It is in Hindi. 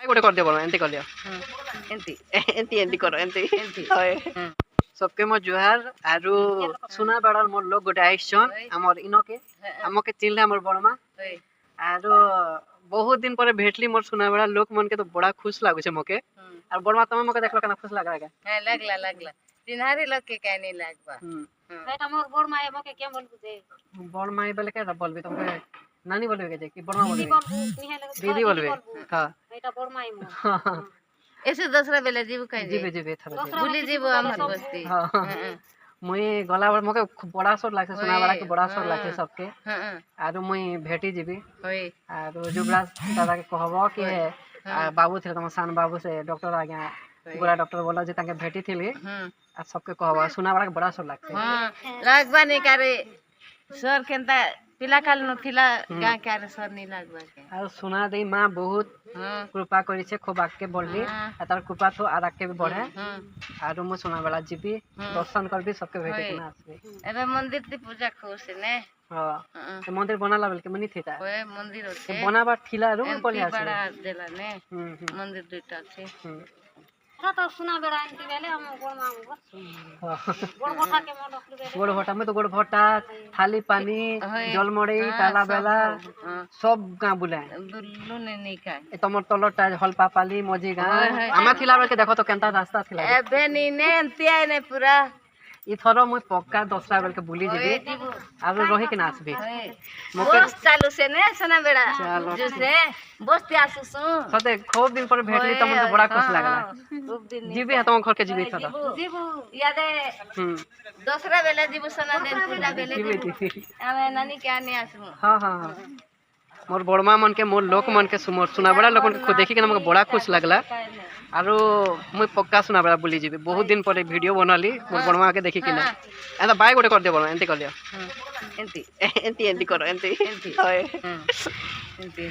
गोटे कर दियो बोलो एंती कर दियो एंती एंती एंती करो एंती एंती होय सबके मो जुहार आरु सुना बड़ार मोर लोग गोटे आइछन हमर इनो के हमके चिनले हमर बड़मा आरु बहुत दिन पर भेटली मोर सुना बड़ा लोक मन के तो बड़ा खुश लागु छे मके और बड़मा तमे मके देखलो केना खुश लागला के हां लागला लागला चिन्हारी लोग के काहे नहीं लागबा बेटा मोर बड़मा ए मके के बोलबू जे बड़मा बोले के बोलबी तुमके नानी बोलबे के कि बड़मा दीदी बोलबे बोलबू निहे लगे दीदी बोलबे हां बेटा बड़मा ए मोर ऐसे दूसरा बेले जीव कहीं जीबे जीबे थरा भूली जीव हमर बस्ती हां मुई गला बार मके बड़ा शोर लागছে सुना बड़ा के बड़ा शोर लागছে सबके हां आरु मुई भेटी जीबी होय आरु जुबराज दादा के कहबो कि बाबू थे तुम सान बाबू से डॉक्टर आ गया गोरा डॉक्टर बोला जे ताके भेटी थिली आ सबके कहबो सुना बड़ा के बड़ा शोर लागছে हां लागबा नहीं करे सर केनता पिला काल न थिला गा के सर नहीं लागबा के आरु सुना दे मां बहुत कृपा करी छे खूब आके बोलली आ तार कृपा तो आर आके भी बढ़े आरु मु सुना बड़ा जीबी दर्शन करबी सबके भेटे के ना आसबी एबे मंदिर ती पूजा खुश ने हां तो मंदिर बनाला बेल के मनी थीता ओए मंदिर होते बनाबा थिला रूम पर आसे बड़ा देला ने मंदिर दुईटा छे तो सुना बेड़ा एंती बेले हम बड़मा बस गोड़ भटा के मोर डॉक्टर बेले गोड़ भटा में तो गोड़ भटा थाली पानी जल मड़ई ताला बेला सब गां बुलाए दुल्लू ने नहीं का ए तमर तलटा हलपा पाली मजी गां आमा थिला बेल के देखो तो केनता रास्ता थिला एबे नी ने एंती आइ ने पूरा ई थरो मुई पक्का दसरा बेल के बुली जेबी आरो रही के नाचबी बस चालू से ने सुना बेड़ा जैसे बस ते आसु सु सते खूब दिन पर भेटली त मन बड़ा खुश लागला खूब दिन जीबी तुम घर के जीबी थरो जीबू यादे दूसरा बेला जीबू सुना दिन पूरा बेले जीबी आमे नानी के आने आसु हां हां मोर बड़मा मन के मोर लोक मन के सुना बड़ा लोक को देखि के हमके बड़ा खुश लागला आरो मुई पक्का सुना बड़ा बुली जीबी बहुत दिन पर वीडियो बनाली मोर बड़मा के देखि के ना एता बाय गोटे कर दियो बोलो एंती कर दियो एंती एंती एंती करो एंती एंती होय एंती